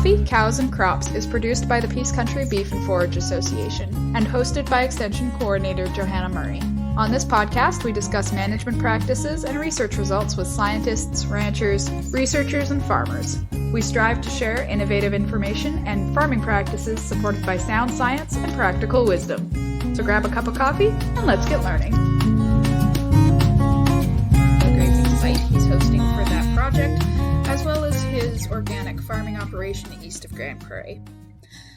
Coffee, Cows and Crops is produced by the Peace Country Beef and Forage Association and hosted by Extension Coordinator Johanna Murray. On this podcast, we discuss management practices and research results with scientists, ranchers, researchers, and farmers. We strive to share innovative information and farming practices supported by sound science and practical wisdom. So grab a cup of coffee and let's get learning. The grazing site he's hosting for that project, as well as his organic farming operation east of Grand Prairie.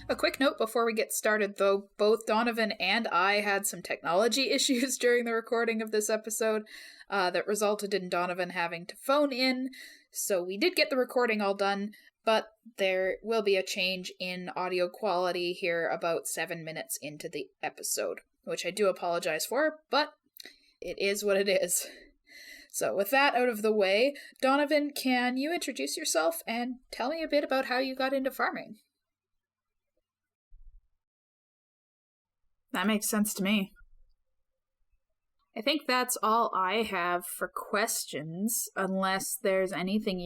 A quick note before we get started, though, both Donovan and I had some technology issues during the recording of this episode that resulted in Donovan having to phone in, so we did get the recording all done, but there will be a change in audio quality here about 7 minutes into the episode, which I do apologize for, but it is what it is. So with that out of the way, Donovan, can you introduce yourself and tell me a bit about how you got into farming? That makes sense to me. I think that's all I have for questions, unless there's anything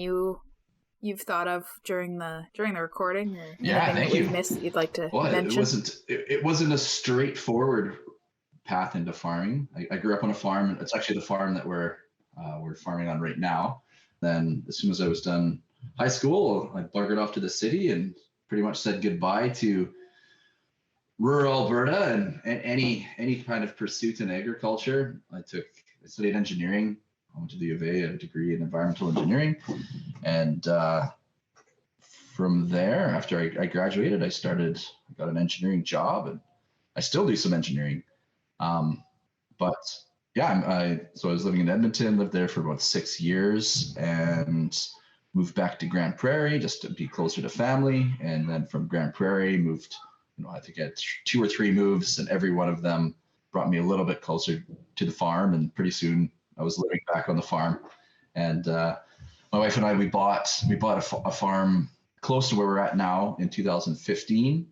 you've thought of during the recording, or anything that we've missed that you'd like to mention. It wasn't a straightforward path into farming. I grew up on a farm. It's actually the farm that we're farming on right now. Then as soon as I was done high school, I buggered off to the city and pretty much said goodbye to rural Alberta and any kind of pursuit in agriculture. I studied engineering. I went to the U of A, a degree in environmental engineering. And from there, after I graduated, I got an engineering job, and I still do some engineering. So I was living in Edmonton, lived there for about 6 years, and moved back to Grand Prairie just to be closer to family. And then from Grand Prairie moved, I think I had 2 or 3 moves, and every one of them brought me a little bit closer to the farm. And pretty soon I was living back on the farm. And my wife and I, we bought a farm close to where we're at now in 2015.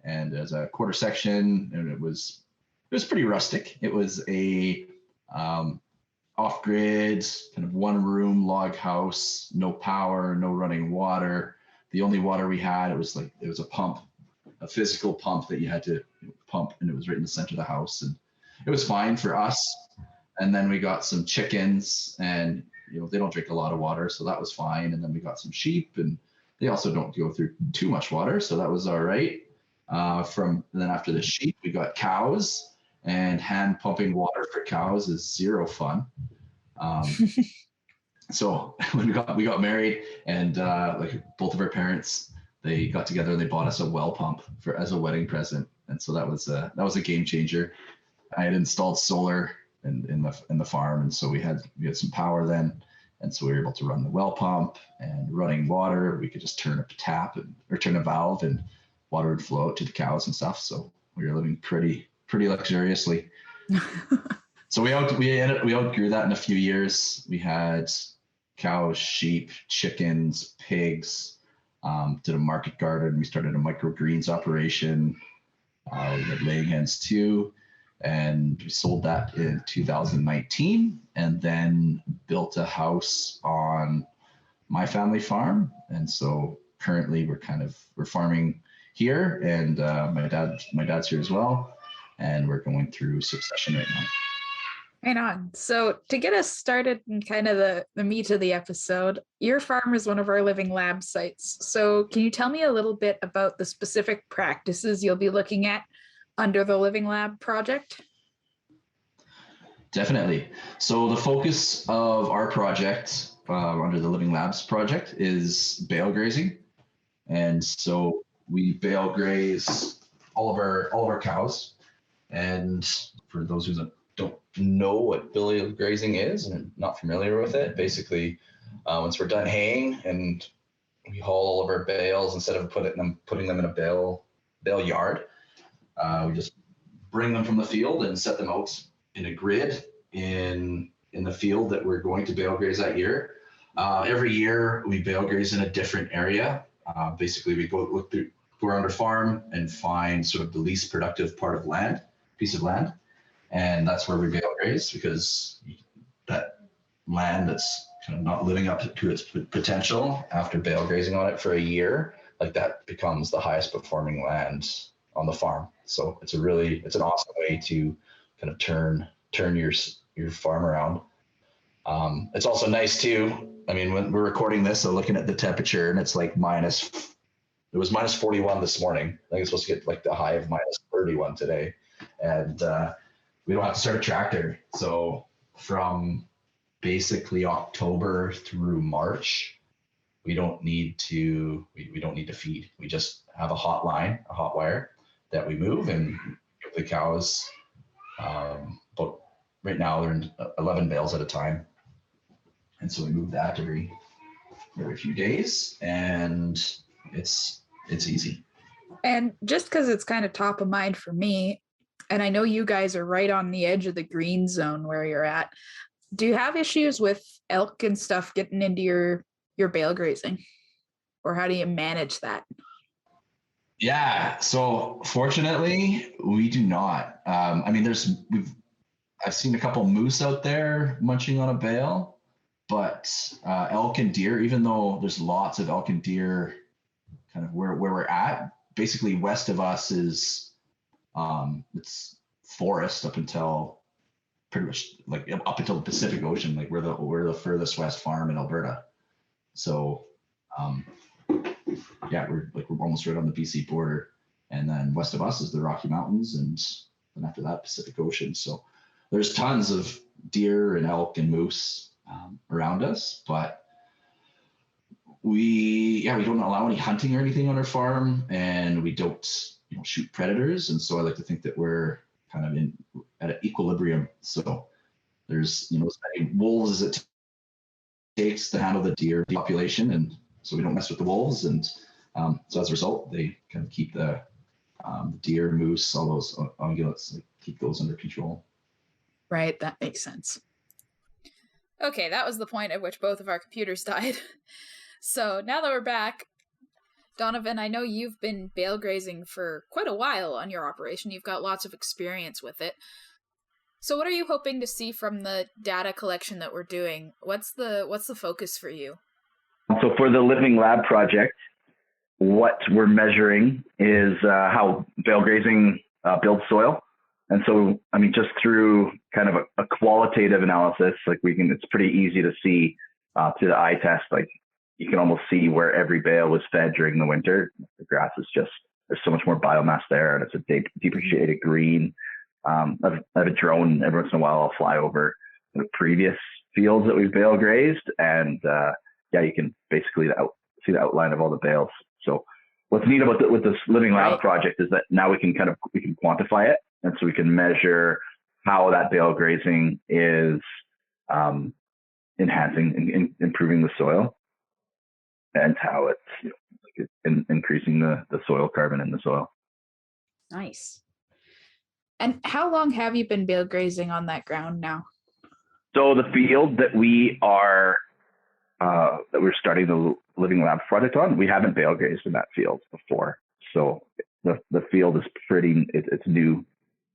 And as a quarter section, and it was pretty rustic. It was a off-grid kind of 1-room log house, no power, no running water. The only water we had, it was a pump, a physical pump that you had to pump, and it was right in the center of the house, and it was fine for us. And then we got some chickens, and they don't drink a lot of water, so that was fine. And then we got some sheep, and they also don't go through too much water, so that was all right. And then after the sheep, we got cows. And hand pumping water for cows is zero fun. So when we got married, and both of our parents, they got together and they bought us a well pump as a wedding present, and so that was a game changer. I had installed solar in the farm, and so we had some power then, and so we were able to run the well pump and running water. We could just turn or turn a valve, and water would flow out to the cows and stuff. So we were living pretty luxuriously. So we outgrew that in a few years. We had cows, sheep, chickens, pigs, did a market garden. We started a microgreens operation. We had laying hens too, and we sold that in 2019, and then built a house on my family farm. And so currently we're farming here, and my dad's here as well. And we're going through succession right now. Right on. So to get us started in kind of the meat of the episode, your farm is one of our living lab sites. So can you tell me a little bit about the specific practices you'll be looking at under the Living Lab project? Definitely. So the focus of our project under the Living Labs project is bale grazing. And so we bale graze all of our cows. And for those who don't know what bale grazing is and are not familiar with it, basically, once we're done haying and we haul all of our bales, instead of putting them in a bale yard, we just bring them from the field and set them out in a grid in the field that we're going to bale graze that year. Every year we bale graze in a different area. Basically, we go around our farm and find sort of the least productive piece of land, and that's where we bale graze, because that land that's kind of not living up to its potential after bale grazing on it for a year, like that becomes the highest performing land on the farm. So it's an awesome way to kind of turn your farm around. It's also nice too. I mean, when we're recording this, so looking at the temperature, and it's like it was minus 41 this morning. I think it's supposed to get like the high of minus 31 today. And we don't have to start a tractor. So from basically October through March, we don't need to feed. We just have a hot wire that we move and give the cows. But right now they're in 11 bales at a time. And so we move that every few days, and it's easy. And just because it's kind of top of mind for me, and I know you guys are right on the edge of the green zone where you're at, do you have issues with elk and stuff getting into your bale grazing? Or how do you manage that? Yeah, so fortunately, we do not. I mean, I've seen a couple moose out there munching on a bale, but elk and deer, even though there's lots of elk and deer kind of where we're at, basically west of us is it's forest up until pretty much like up until the Pacific Ocean, like we're the furthest west farm in Alberta. So yeah, we're almost right on the BC border, and then west of us is the Rocky Mountains, and then after that Pacific Ocean. So there's tons of deer and elk and moose around us, but we don't allow any hunting or anything on our farm, and we don't shoot predators. And so I like to think that we're kind of at an equilibrium. So there's as many wolves as it takes to handle the deer population, and so we don't mess with the wolves. And so as a result, they kind of keep the deer, moose, all those ungulates, keep those under control. Right, that makes sense. Okay, that was the point at which both of our computers died. So now that we're back, Donovan, I know you've been bale grazing for quite a while on your operation. You've got lots of experience with it. So what are you hoping to see from the data collection that we're doing? What's the focus for you? So for the Living Lab project, what we're measuring is how bale grazing builds soil. And so, I mean, just through kind of a qualitative analysis, like it's pretty easy to see through the eye test, like you can almost see where every bale was fed during the winter. The grass is there's so much more biomass there, and it's a deeper shade of green. I have a drone every once in a while. I'll fly over the previous fields that we've bale grazed, and you can basically see the outline of all the bales. So what's neat about with this Living Lab project is that now we can quantify it, and so we can measure how that bale grazing is enhancing, improving the soil, and how it's increasing the soil carbon in the soil. Nice. And how long have you been bale grazing on that ground now? So the field that we're starting the Living Lab project on, we haven't bale grazed in that field before. So the field is it's new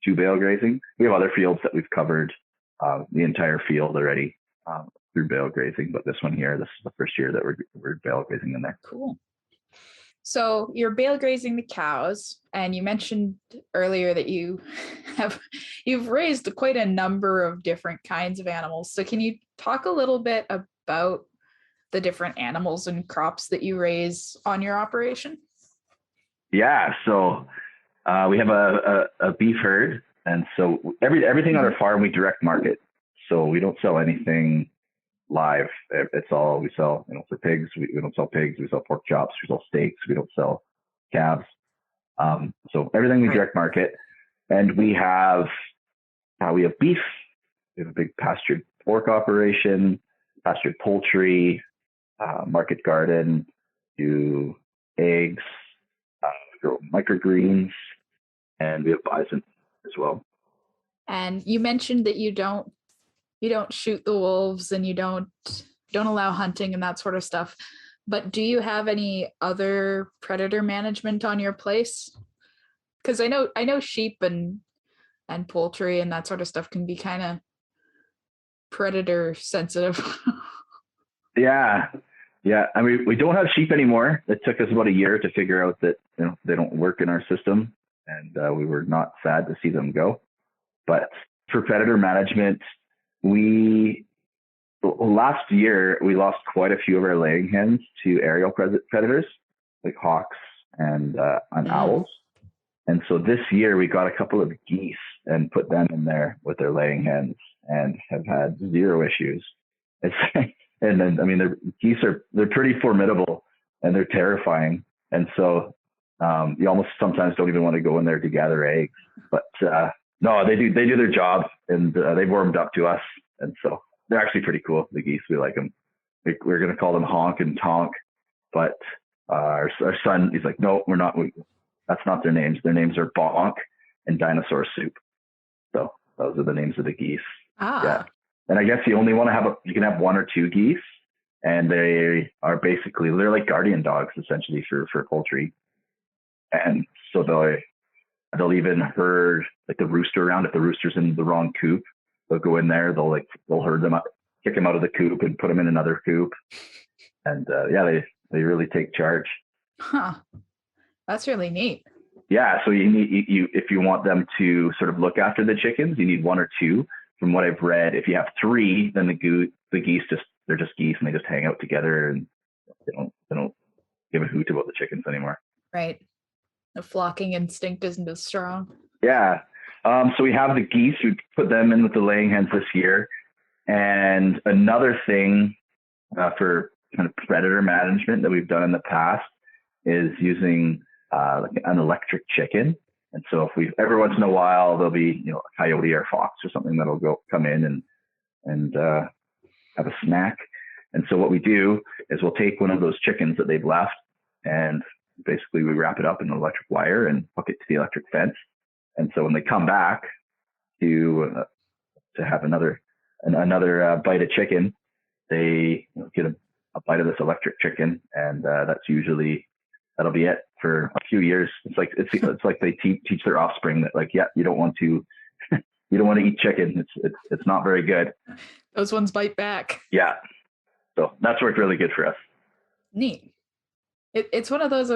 to bale grazing. We have other fields that we've covered the entire field already through bale grazing, but this one here, this is the first year that we're bale grazing in there. Cool. So you're bale grazing the cows, and you mentioned earlier that you've raised quite a number of different kinds of animals. So can you talk a little bit about the different animals and crops that you raise on your operation? Yeah, so we have a beef herd, and so everything on our farm we direct market. So we don't sell anything live. It's all we sell. For pigs, we don't sell pigs. We sell pork chops. We sell steaks. We don't sell calves. So everything we direct market, and we have beef. We have a big pastured pork operation, pastured poultry, market garden, do eggs, grow microgreens, and we have bison as well. And you mentioned that you don't shoot the wolves, and you don't allow hunting and that sort of stuff. But do you have any other predator management on your place? Because I know sheep and poultry and that sort of stuff can be kind of predator sensitive. Yeah. Yeah, I mean, we don't have sheep anymore. It took us about a year to figure out that they don't work in our system, and we were not sad to see them go. But for predator management, we last year we lost quite a few of our laying hens to aerial predators like hawks and owls. And so this year we got a couple of geese and put them in there with their laying hens and have had zero issues. It's, and then, I mean, they're pretty formidable and they're terrifying. And so you almost sometimes don't even want to go in there to gather eggs. But no, they do their job, and they've warmed up to us. And so they're actually pretty cool. The geese, we like them. We're going to call them Honk and Tonk, but our son, he's like, no, we're not. That's not their names. Their names are Bonk and Dinosaur Soup. So those are the names of the geese. Yeah. And I guess you only want to you can have one or two geese, and they're like guardian dogs essentially for poultry. And so they'll even herd like the rooster around. If the rooster's in the wrong coop, they'll go in there. They'll herd them up, kick him out of the coop, and put him in another coop. And they really take charge. Huh. That's really neat. Yeah, so you if you want them to sort of look after the chickens, you need one or two. From what I've read, if you have three, then the geese they're just geese and they just hang out together and they don't give a hoot about the chickens anymore. Right. The flocking instinct isn't as strong. Yeah. So we have the geese. We put them in with the laying hens this year. And another thing for kind of predator management that we've done in the past is using like an electric chicken. And so if every once in a while there'll be a coyote or fox or something that'll come in and have a snack. And so what we do is we'll take one of those chickens that they've left, and basically we wrap it up in electric wire and hook it to the electric fence. And so when they come back to have another bite of chicken, they get a bite of this electric chicken, and that'll be it for a few years. It's like they teach their offspring that, like, yeah, you don't want to eat chicken. It's not very good. Those ones bite back. Yeah. So that's worked really good for us. Neat. It's one of those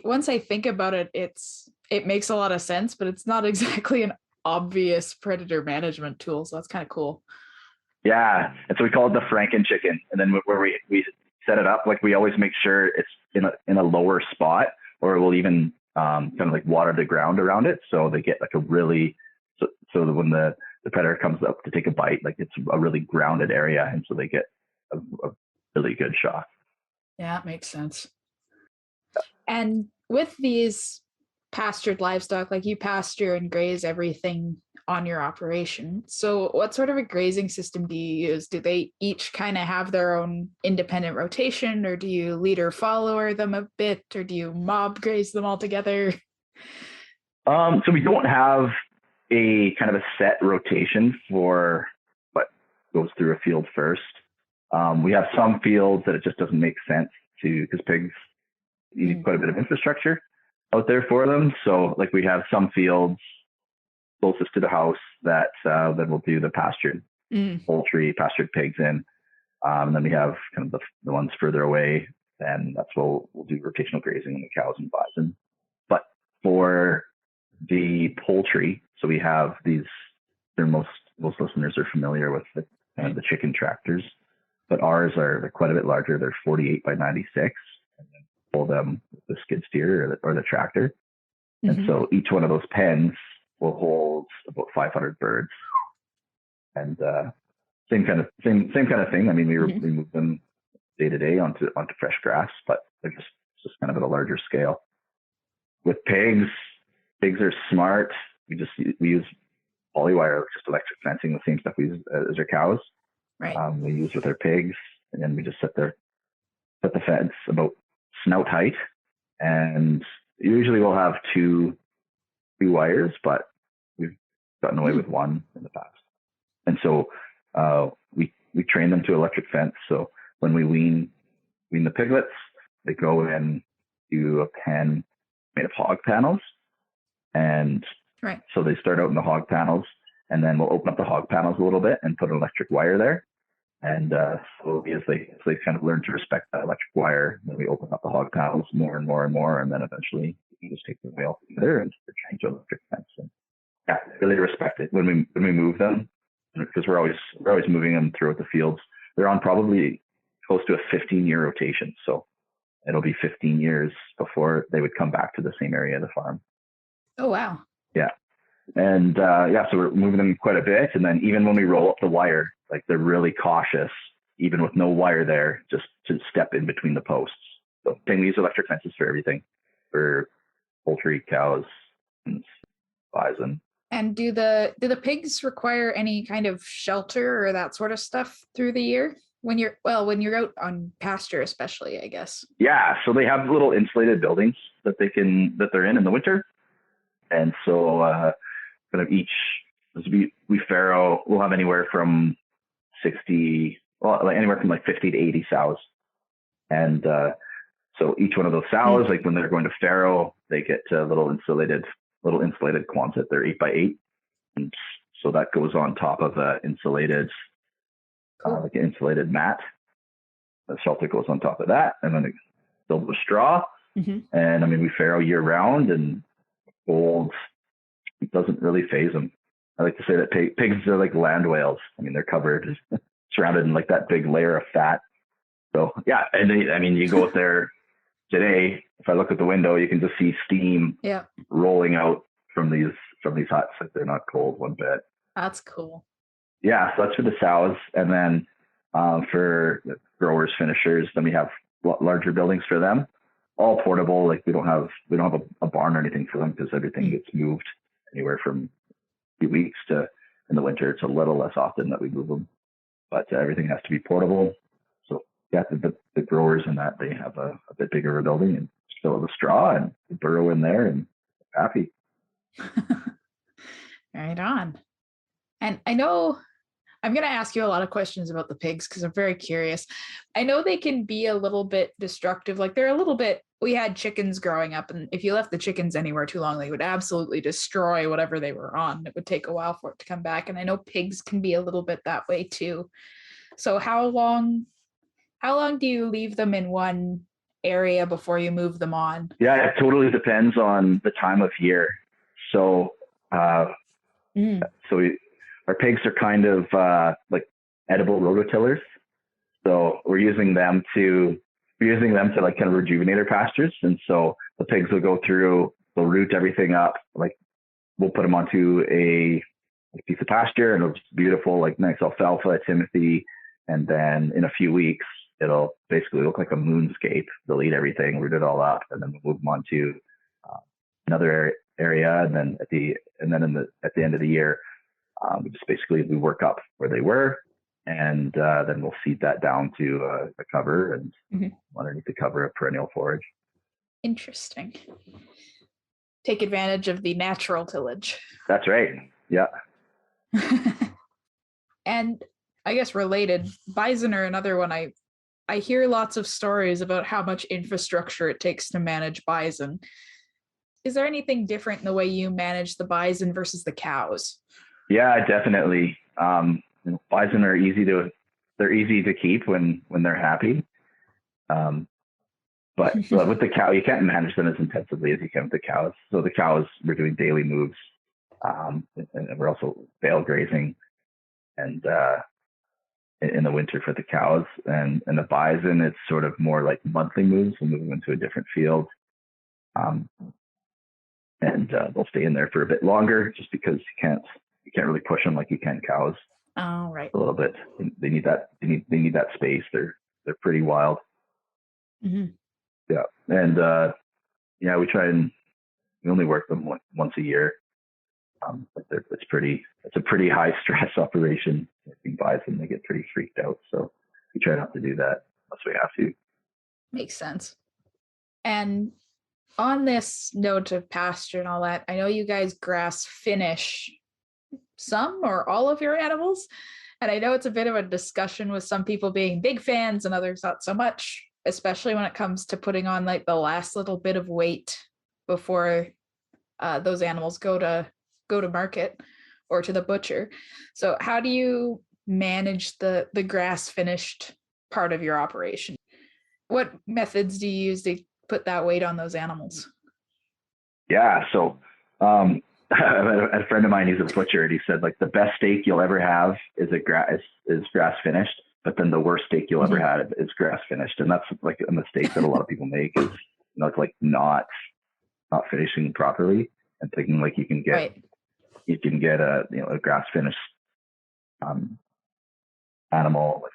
once I think about it, it makes a lot of sense, but it's not exactly an obvious predator management tool. So that's kind of cool. Yeah. And so we call it the Franken chicken. And then where we set it up, like, we always make sure it's in a lower spot, or we'll even kind of like water the ground around it. So they get like so that when the predator comes up to take a bite, like, it's a really grounded area. And so they get a really good shot. Yeah, it makes sense. And with these pastured livestock, like, you pasture and graze everything on your operation. So what sort of a grazing system do you use? Do they each kind of have their own independent rotation, or do you leader follower them a bit, or do you mob graze them all together? So we don't have a kind of a set rotation for what goes through a field first. We have some fields that it just doesn't make sense because pigs need quite a bit of infrastructure out there for them. So, like, we have some fields closest to the house that we'll do the pastured poultry, pastured pigs in. And then we have kind of the ones further away, and that's where we'll do rotational grazing on the cows and bison. But for the poultry, so we have these, most listeners are familiar with the chicken tractors, but ours they're quite a bit larger. They're 48 by 96, and then pull them with the skid steer or the tractor. Mm-hmm. And so each one of those pens will hold about 500 birds. And same kind of thing. I mean, we move them day to day onto fresh grass, but they're just kind of at a larger scale. With pigs are smart. We use polywire, just electric fencing, the same stuff we use as our cows. Right. We use with our pigs, and then we just set the fence about snout height, and usually we'll have two wires, but we've gotten away with one in the past. And so we train them to electric fence. So when we wean the piglets, they go in to a pen made of hog panels. And so they start out in the hog panels, and then we'll open up the hog panels a little bit and put an electric wire there. And slowly, as they kind of learn to respect that electric wire, then we open up the hog panels more and more and more, and then eventually you just take them away altogether and change the electric fence. And yeah, they really respect it when we move them, because we're always moving them throughout the fields. They're on probably close to a 15-year rotation, so it'll be 15 years before they would come back to the same area of the farm. Oh wow! Yeah, and so we're moving them quite a bit, and then even when we roll up the wire, like they're really cautious, even with no wire there, just to step in between the posts. So we use electric fences for everything, for poultry, cows, and bison. And do the pigs require any kind of shelter or that sort of stuff through the year when you're out on pasture, especially, I guess? Yeah, so they have little insulated buildings that they're in the winter, and so kind of we farrow. We'll have anywhere from 50 to 80 sows, and so each one of those sows, like when they're going to farrow, they get little insulated Quonset. They're 8x8, and so that goes on top of an insulated like an insulated mat. The shelter goes on top of that, and then it's filled with straw. Mm-hmm. And I mean, we farrow year round, and cold, it doesn't really phase them. I like to say that pigs are like land whales. I mean, they're covered, surrounded in like that big layer of fat. So yeah, and you go out there today. If I look at the window, you can just see steam rolling out from these huts. Like they're not cold one bit. That's cool. Yeah, so that's for the sows, and then for growers, finishers, then we have larger buildings for them, all portable. Like we don't have a barn or anything for them, because everything gets moved anywhere from a few weeks to, in the winter, it's a little less often that we move them, but everything has to be portable. So yeah, the growers in that, they have a bit bigger of a building and fill it with straw and burrow in there and happy. Right on. And I know I'm going to ask you a lot of questions about the pigs because I'm very curious. I know they can be a little bit destructive. Like we had chickens growing up, and if you left the chickens anywhere too long, they would absolutely destroy whatever they were on. It would take a while for it to come back. And I know pigs can be a little bit that way too. So how long do you leave them in one area before you move them on? Yeah, it totally depends on the time of year. So, our pigs are kind of like edible rototillers. So we're using them to like kind of rejuvenate our pastures. And so the pigs will go through, they'll root everything up. Like we'll put them onto a piece of pasture, and it'll just be beautiful, like nice alfalfa, timothy. And then in a few weeks, it'll basically look like a moonscape. They'll eat everything, root it all up, and then we'll move them on to another area. And then at the end of the year, we work up where they were, and then we'll seed that down to a cover, and underneath the cover, a perennial forage. Interesting. Take advantage of the natural tillage. That's right. Yeah. And I guess related, bison are another one. I hear lots of stories about how much infrastructure it takes to manage bison. Is there anything different in the way you manage the bison versus the cows? Yeah, definitely. Bison are easy to keep when they're happy. But with the cow, you can't manage them as intensively as you can with the cows. So the cows, we're doing daily moves, and we're also bale grazing, and in the winter for the cows, and the bison, it's sort of more like monthly moves. We'll move them into a different field, and they'll stay in there for a bit longer, just because you can't really push them like you can cows. Oh, right. A little bit. They need that space. They're pretty wild. Mm-hmm. Yeah, and we try and we only work them once a year. But it's a pretty high stress operation. Working bison, they get pretty freaked out. So we try not to do that unless we have to. Makes sense. And on this note of pasture and all that, I know you guys grass finish some or all of your animals. And I know it's a bit of a discussion with some people being big fans and others not so much, especially when it comes to putting on like the last little bit of weight before those animals go to market or to the butcher. So how do you manage the grass finished part of your operation? What methods do you use to put that weight on those animals? Yeah. So, a friend of mine, he's a butcher, and he said like the best steak you'll ever have is grass finished, but then the worst steak you'll ever have is grass finished, and that's like a mistake that a lot of people make is it's like not finishing properly and thinking like you can get a grass finished animal with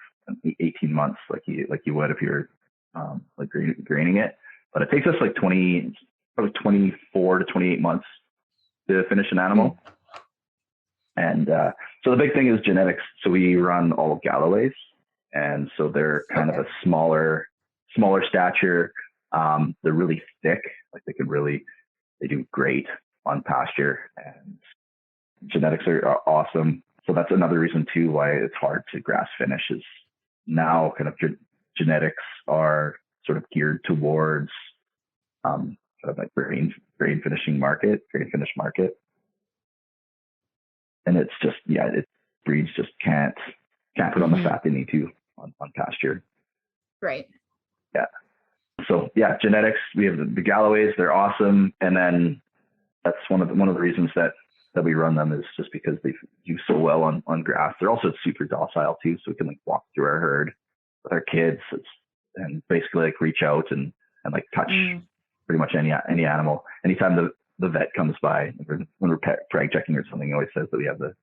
18 months like you would if you're like graining it, but it takes us like 24 to 28 months to finish an animal. And so the big thing is genetics. So we run all of Galloways, and so they're kind of a smaller stature. They're really thick, like they do great on pasture, and genetics are awesome. So that's another reason too why it's hard to grass finish is now kind of genetics are sort of geared towards kind of like grain finish market. And it's just, breeds just can't put on the fat they need to on pasture. Right. Yeah. So yeah, genetics, we have the Galloways, they're awesome. And then that's one of the reasons that we run them is just because they do so well on grass. They're also super docile too. So we can like walk through our herd with our kids and basically like reach out and like touch pretty much any animal. Anytime the vet comes by, when we're preg checking or something, he always says that we have the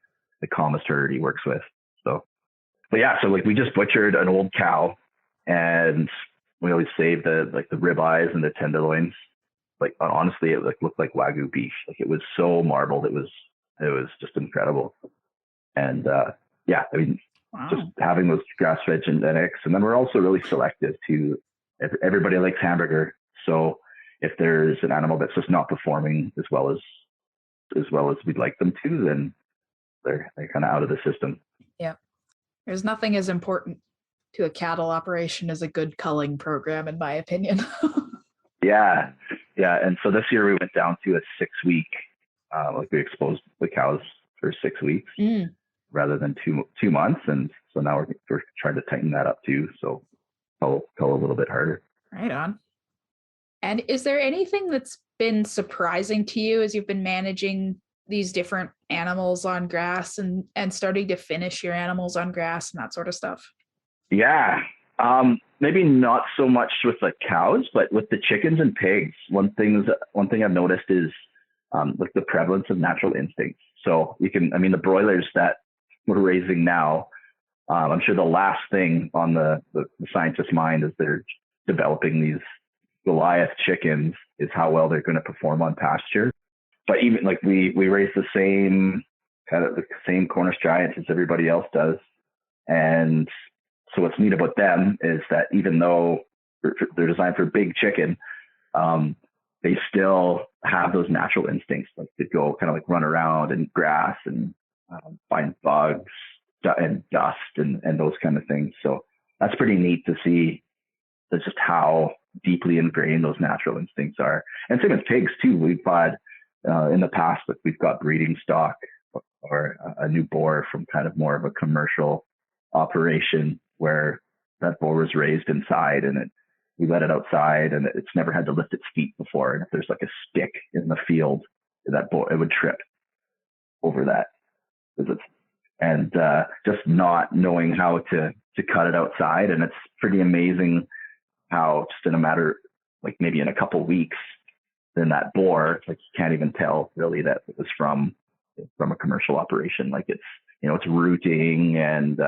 calmest herd he works with. So, but yeah, so like we just butchered an old cow, and we always save the ribeyes and the tenderloins. Like honestly, it looked like Wagyu beef. Like it was so marbled. It was just incredible. And just having those grass-fed genetics, and then we're also really selective to everybody likes hamburger. So if there's an animal that's just not performing as well as we'd like them to, then they're kind of out of the system. Yeah. There's nothing as important to a cattle operation as a good culling program, in my opinion. Yeah. And so this year we went down to a 6-week, we exposed the cows for 6 weeks rather than 2 months. And so now we're trying to tighten that up too. So cull a little bit harder. Right on. And is there anything that's been surprising to you as you've been managing these different animals on grass and starting to finish your animals on grass and that sort of stuff? Yeah. Maybe not so much with the cows, but with the chickens and pigs. One thing I've noticed is like the prevalence of natural instincts. So the broilers that we're raising now, I'm sure the last thing on the scientist's mind as they're developing these Goliath chickens is how well they're going to perform on pasture. But even like we raise the same Cornish giants as everybody else does. And so what's neat about them is that even though they're designed for big chicken, they still have those natural instincts, like to go kind of like run around in grass and find bugs and dust and those kind of things. So that's pretty neat to see. That's just how deeply ingrained those natural instincts are. And same with pigs too. We've had in the past, like we've got breeding stock or a new boar from kind of more of a commercial operation where that boar was raised inside and we let it outside and it's never had to lift its feet before. And if there's like a stick in the field, that boar, it would trip over that. And just not knowing how to cut it outside. And it's pretty amazing how just in a matter, like maybe in a couple of weeks, then that boar, like you can't even tell really that it was from a commercial operation. Like it's rooting and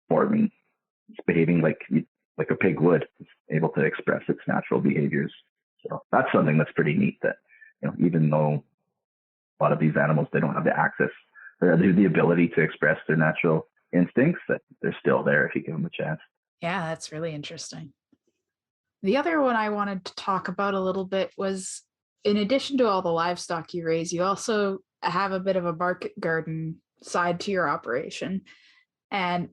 forming, it's behaving like a pig would. It's able to express its natural behaviors. So that's something that's pretty neat that, even though a lot of these animals, they don't have the access or the ability to express their natural instincts, that they're still there if you give them a chance. Yeah, that's really interesting. The other one I wanted to talk about a little bit was, in addition to all the livestock you raise, you also have a bit of a market garden side to your operation. And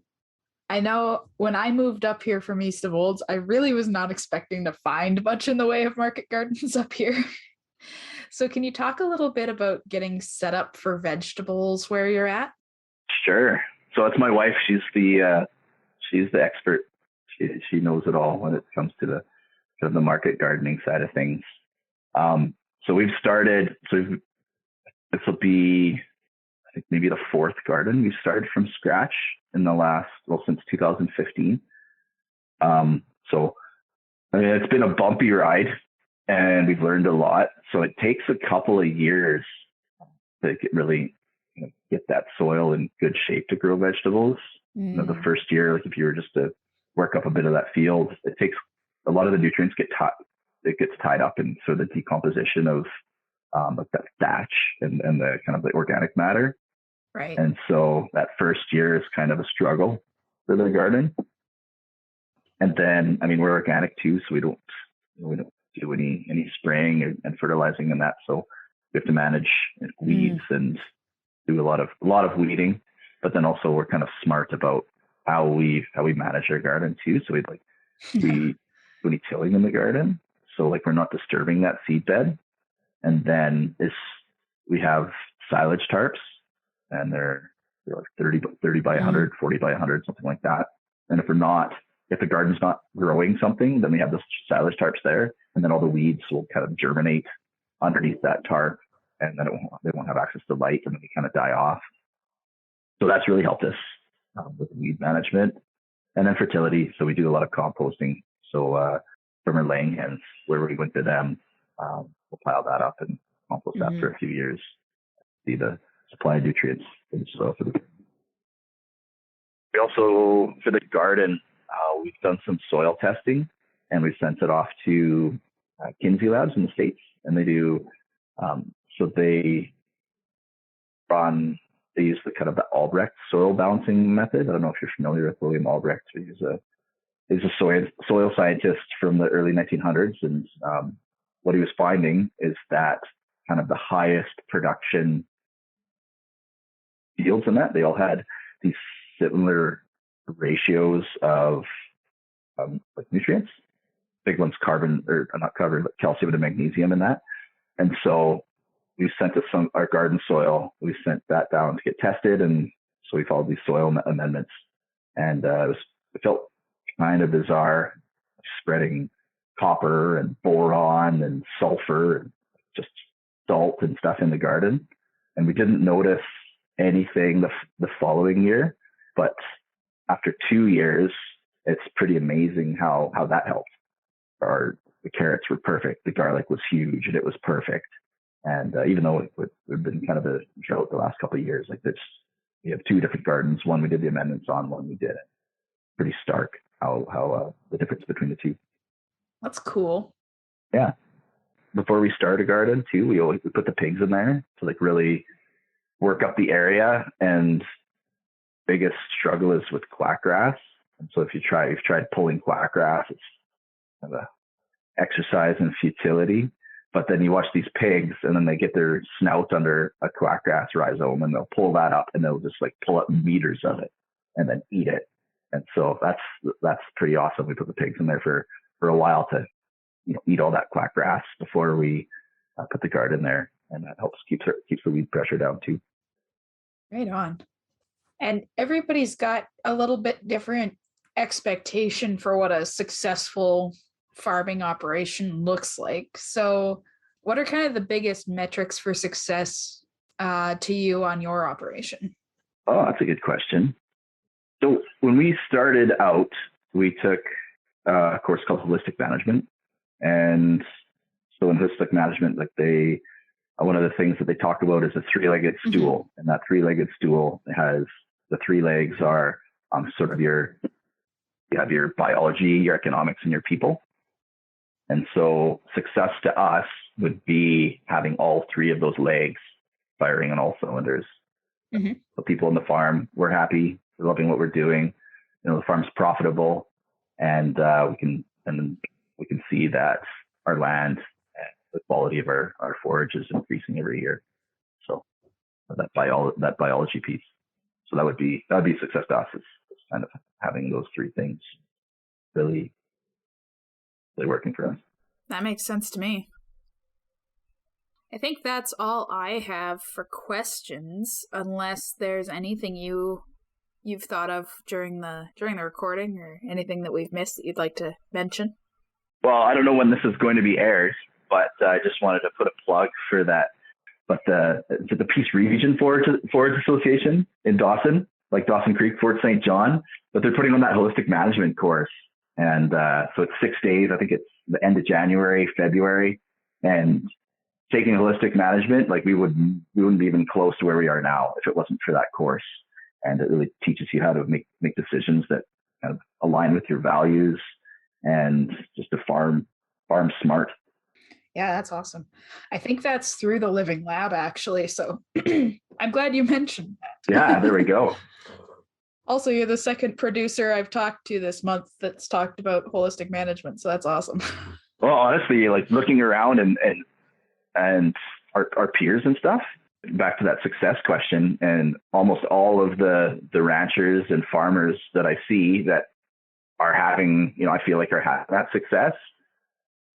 I know when I moved up here from East of Olds, I really was not expecting to find much in the way of market gardens up here. So can you talk a little bit about getting set up for vegetables where you're at? Sure. So it's my wife. She's the expert. She knows it all when it comes to the market gardening side of things. So we've started. This will be, I think, maybe the fourth garden we've started from scratch in the last, since 2015. So I mean, it's been a bumpy ride, and we've learned a lot. So it takes a couple of years to get that soil in good shape to grow vegetables. The first year, like if you were just to work up a bit of that field, it takes a lot of the nutrients gets tied up in sort of the decomposition of like that thatch and the kind of the organic matter. Right. And so that first year is kind of a struggle for the garden. And then, I mean, we're organic too, so we don't do any spraying and fertilizing and that. So we have to manage weeds and do a lot of weeding. But then also we're kind of smart about how we manage our garden too. So we do any tilling in the garden. So like we're not disturbing that seed bed. And then we have silage tarps, and they're like 30 by 100, 40 by 100, something like that. And if the garden's not growing something, then we have the silage tarps there, and then all the weeds will kind of germinate underneath that tarp, and then they won't have access to light, and then they kind of die off. So that's really helped us with weed management. And then fertility. So we do a lot of composting. So from our laying hens, where we went to them, we'll pile that up and compost that for a few years. See the supply of nutrients in the soil. We also, for the garden, we've done some soil testing, and we've sent it off to Kinsey Labs in the States. And they do, so they use the kind of the Albrecht soil balancing method. I don't know if you're familiar with William Albrecht. He's a soil scientist from the early 1900s. And what he was finding is that kind of the highest production fields in that, they all had these similar ratios of like nutrients. Big one's calcium and magnesium in that. And so we sent our garden soil, we sent that down to get tested. And so we followed these soil amendments. And it felt kind of bizarre spreading copper and boron and sulfur and just salt and stuff in the garden. And we didn't notice anything the following year, but after 2 years, it's pretty amazing how that helped. The carrots were perfect. The garlic was huge, and it was perfect. And even though we've been kind of a drought the last couple of years, like this, we have 2 different gardens. One we did the amendments on, one we didn't. Pretty stark how the difference between the two. That's cool. Yeah. Before we start a garden too, we put the pigs in there to like really work up the area. And biggest struggle is with quackgrass. And so if you've tried pulling quackgrass, it's kind of an exercise in futility. But then you watch these pigs, and then they get their snout under a quackgrass rhizome, and they'll pull that up, and they'll just like pull up meters of it and then eat it. And so that's pretty awesome. We put the pigs in there for a while to eat all that quackgrass before we put the garden there, and that helps keeps the weed pressure down too. Right on. And everybody's got a little bit different expectation for what a successful farming operation looks like. So what are kind of the biggest metrics for success to you on your operation? Oh, that's a good question. So when we started out, we took a course called holistic management. And so in holistic management, like one of the things that they talk about is a 3-legged stool. And that 3-legged stool has the 3 legs are sort of you have your biology, your economics, and your people. And so success to us would be having all 3 of those legs firing on all cylinders. The people on the farm, we're happy, we're loving what we're doing. The farm's profitable, and we can see that our land and the quality of our forage is increasing every year. So that biology piece. So that would be success to us. It's kind of having those 3 things really working for us. That makes sense to me. I think that's all I have for questions, unless there's anything you've thought of during the recording or anything that we've missed that you'd like to mention. Well, I don't know when this is going to be aired, but I just wanted to put a plug for that. But the Peace Region Forage Association in Dawson, like Dawson Creek, Fort St. John, but they're putting on that holistic management course. And so it's 6 days. I think it's the end of January, February. And taking holistic management, like we wouldn't be even close to where we are now if it wasn't for that course. And it really teaches you how to make decisions that kind of align with your values and just to farm smart. Yeah, that's awesome. I think that's through the Living Lab, actually. So I'm glad you mentioned that. Yeah, there we go. Also, you're the second producer I've talked to this month that's talked about holistic management. So that's awesome. Well, honestly, like looking around and our peers and stuff, back to that success question, and almost all of the ranchers and farmers that I see that are having, I feel like are having that success,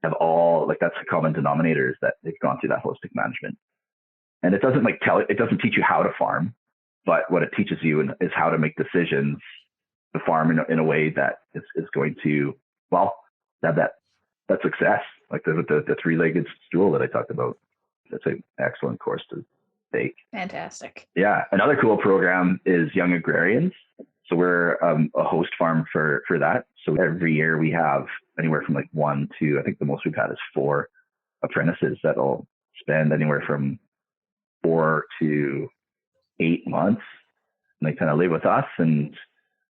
have all, like, that's the common denominator, is that they've gone through that holistic management. And it doesn't it doesn't teach you how to farm, but what it teaches you is how to make decisions to farm in a way that is going to, well, have that success, like the three-legged stool that I talked about. That's an excellent course to take. Fantastic. Yeah. Another cool program is Young Agrarians. So we're a host farm for that. So every year we have anywhere from like 1 to, I think the most we've had is 4 apprentices that'll spend anywhere from 4 to 8 months. And they kind of live with us, and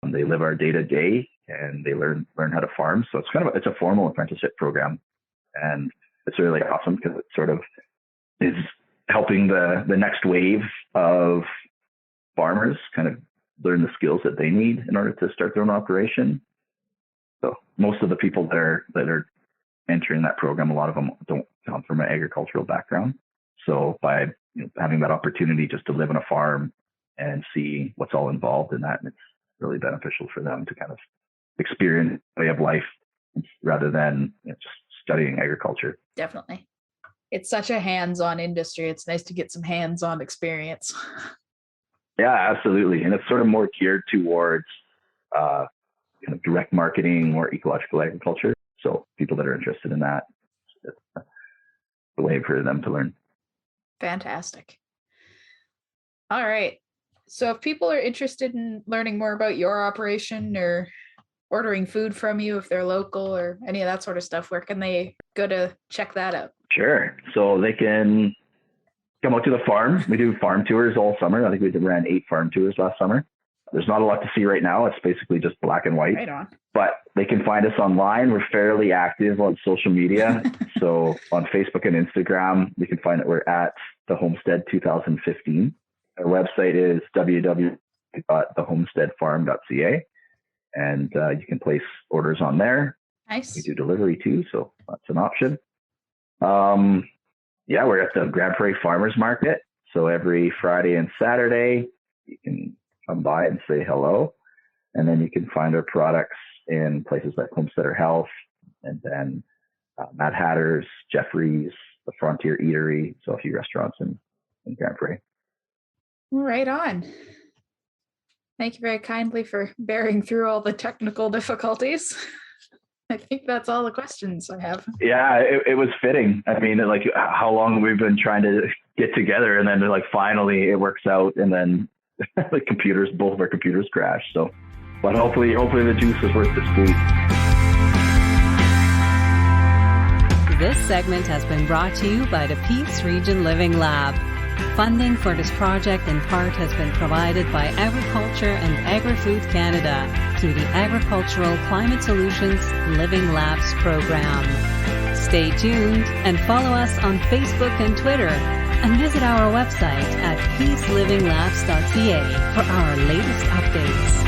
they live our day to day, and they learn how to farm. So it's a formal apprenticeship program, and it's really awesome because it sort of is helping the next wave of farmers kind of learn the skills that they need in order to start their own operation. So most of the people that are entering that program, a lot of them don't come from an agricultural background. So by having that opportunity just to live on a farm and see what's all involved in that, and it's really beneficial for them to kind of experience a way of life rather than just studying agriculture. Definitely. It's such a hands-on industry. It's nice to get some hands-on experience. Yeah, absolutely. And it's sort of more geared towards direct marketing, more ecological agriculture. So people that are interested in that, it's a way for them to learn. Fantastic. All right. So if people are interested in learning more about your operation or ordering food from you, if they're local or any of that sort of stuff, where can they go to check that out? Sure. So they can come out to the farm. We do farm tours all summer. I think we ran 8 farm tours last summer. There's not a lot to see right now. It's basically just black and white. Right on. But they can find us online. We're fairly active on social media. So on Facebook and Instagram, we can find that we're at The Homestead 2015. Our website is www.thehomesteadfarm.ca. And you can place orders on there. Nice. We do delivery too, so that's an option. We're at the Grand Prairie Farmers Market. So every Friday and Saturday, you can come by and say hello. And then you can find our products in places like Homesteader Health, and then Mad Hatter's, Jeffrey's, the Frontier Eatery. So a few restaurants in Grand Prairie. Right on. Thank you very kindly for bearing through all the technical difficulties. I think that's all the questions I have. Yeah, it was fitting. I mean, like how long we've been trying to get together, and then like finally it works out, and then both of our computers crashed. So, but hopefully the juice is worth the squeeze. This segment has been brought to you by the Peace Region Living Lab. Funding for this project in part has been provided by Agriculture and Agri-Food Canada through the Agricultural Climate Solutions Living Labs program. Stay tuned and follow us on Facebook and Twitter, and visit our website at peacelivinglabs.ca for our latest updates.